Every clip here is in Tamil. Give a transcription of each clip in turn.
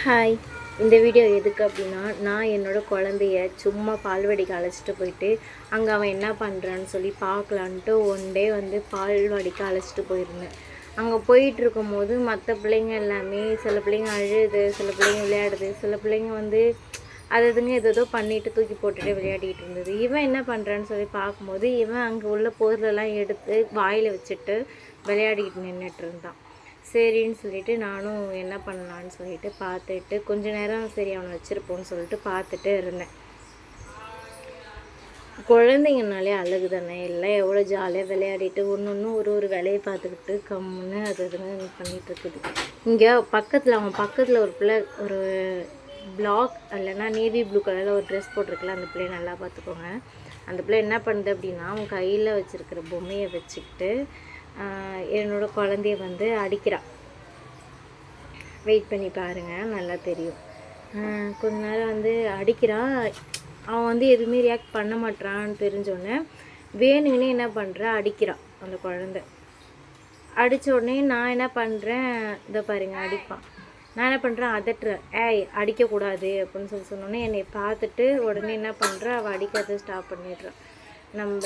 ஹாய், இந்த வீடியோ எதுக்கு அப்படின்னா, நான் என்னோட குழந்தைய சும்மா பால்வாடிக்கு அழைச்சிட்டு போயிட்டு அங்கே அவன் என்ன பண்ணுறான்னு சொல்லி பார்க்கலான்ட்டு ஒன் டே வந்து பால்வாடிக்கு அழைச்சிட்டு போயிருந்தேன். அங்கே போயிட்டுருக்கும் போது மற்ற பிள்ளைங்க எல்லாமே, சில பிள்ளைங்க அழுது, சில பிள்ளைங்க விளையாடுது, சில பிள்ளைங்க வந்து அதுங்க ஏதோ பண்ணிட்டு தூக்கி போட்டுட்டு விளையாடிட்டு இருந்தது. இவன் என்ன பண்ணுறான்னு சொல்லி பார்க்கும்போது, இவன் அங்கே உள்ள பொருளெல்லாம் எடுத்து வாயில் வச்சுட்டு விளையாடிக்கிட்டு நின்றுட்டு இருந்தான். சரின்னு சொல்லிட்டு நானும் என்ன பண்ணலான்னு சொல்லிட்டு பார்த்துட்டு கொஞ்ச நேரம் சரி அவனை வச்சுருப்போன்னு சொல்லிட்டு பார்த்துட்டு இருந்தேன். குழந்தைங்கனாலே அழகு தானே, எல்லாம் எவ்வளோ ஜாலியாக விளையாடிட்டு ஒன்று ஒரு ஒரு வேலையை பார்த்துக்கிட்டு கம்முன்னு அதுன்னு பண்ணிகிட்டு இருக்குது. இங்கே அவன் பக்கத்தில் ஒரு பிள்ளை ஒரு பிளாக் இல்லைன்னா நேவி ப்ளூ கலரில் ஒரு ட்ரெஸ் போட்டிருக்கல, அந்த பிள்ளைய நல்லா பார்த்துக்கோங்க. அந்த பிள்ளை என்ன பண்ணுது அப்படின்னா, அவன் கையில் வச்சுருக்கிற பொம்மையை வச்சுக்கிட்டு என்னோடய குழந்தைய வந்து அடிக்கிறான். வெயிட் பண்ணி பாருங்கள், நல்லா தெரியும். கொஞ்ச நேரம் வந்து அடிக்கிறான். அவன் வந்து எதுவுமே ரியாக்ட் பண்ண மாட்டான்னு தெரிஞ்சோடனே வேணுங்கன்னே என்ன பண்ணுறான், அடிக்கிறான் அந்த குழந்தை. அடித்த உடனே நான் என்ன பண்ணுறேன், இதை பாருங்கள் அடிப்பான். நான் என்ன பண்ணுறேன், அதட்டுறேன், அடிக்கக்கூடாது அப்படின்னு சொல்லி சொன்னோன்னே என்னை பார்த்துட்டு உடனே என்ன பண்ணுறேன், அவள் அடிக்கிறத ஸ்டாப் பண்ணிடுறான். நம்ம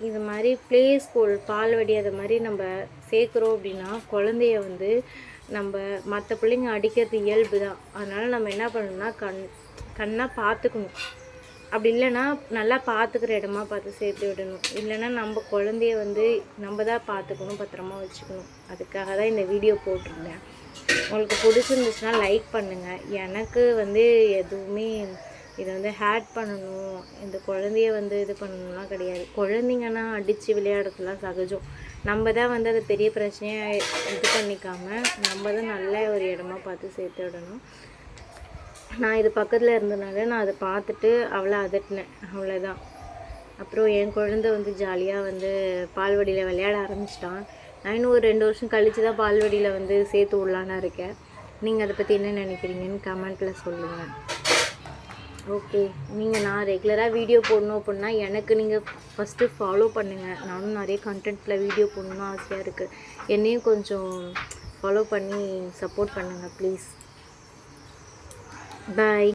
இது மாதிரி ப்ளே ஸ்கூல் பால்வாடி அது மாதிரி நம்ம சேர்க்குறோம் அப்படின்னா குழந்தைய வந்து நம்ம மற்ற பிள்ளைங்க அடிக்கிறது இயல்பு தான். அதனால் நம்ம என்ன பண்ணணும்னா கண்ணாக பார்த்துக்கணும். அப்படி இல்லைன்னா நல்லா பார்த்துக்கிற இடமா பார்த்து சேர்த்து விடணும். இல்லைன்னா நம்ம குழந்தைய வந்து நம்ம தான் பார்த்துக்கணும், பத்திரமா வச்சுக்கணும். அதுக்காக தான் இந்த வீடியோ போட்டிருந்தேன். உங்களுக்கு பிடிச்சிருந்துச்சுன்னா லைக் பண்ணுங்கள். எனக்கு வந்து எதுவுமே இதை வந்து ஹேட் பண்ணணும், இந்த குழந்தைய வந்து இது பண்ணணும்லாம் கிடையாது. குழந்தைங்கன்னா அடித்து விளையாடுறதுலாம் சகஜம். நம்ம தான் வந்து அதை பெரிய பிரச்சனையாக இது பண்ணிக்காமல் நம்ம தான் நல்ல ஒரு இடமா பார்த்து சேர்த்து விடணும். நான் இது பக்கத்தில் இருந்தனால நான் அதை பார்த்துட்டு அவளை அதட்டினேன், அவ்வளோதான். அப்புறம் என் குழந்தை வந்து ஜாலியாக வந்து பால்வாடியில் விளையாட ஆரம்பிச்சிட்டான். நான் இன்னும் ஒரு 2 வருஷம் கழித்து தான் பால்வாடியில் வந்து சேர்த்து விடலான்னு இருக்கேன். நீங்கள் அதை பற்றி என்ன நினைக்கிறீங்கன்னு கமெண்ட்டில் சொல்லுங்கள். ஓகே, நான் ரெகுலராக வீடியோ போடணும் அப்படின்னா எனக்கு நீங்கள் ஃபஸ்ட்டு ஃபாலோ பண்ணுங்கள். நானும் நிறைய கண்டென்ட்டில் வீடியோ போடணும்னு ஆசையாக இருக்குது. என்னையும் கொஞ்சம் ஃபாலோ பண்ணி சப்போர்ட் பண்ணுங்கள் ப்ளீஸ். பாய்.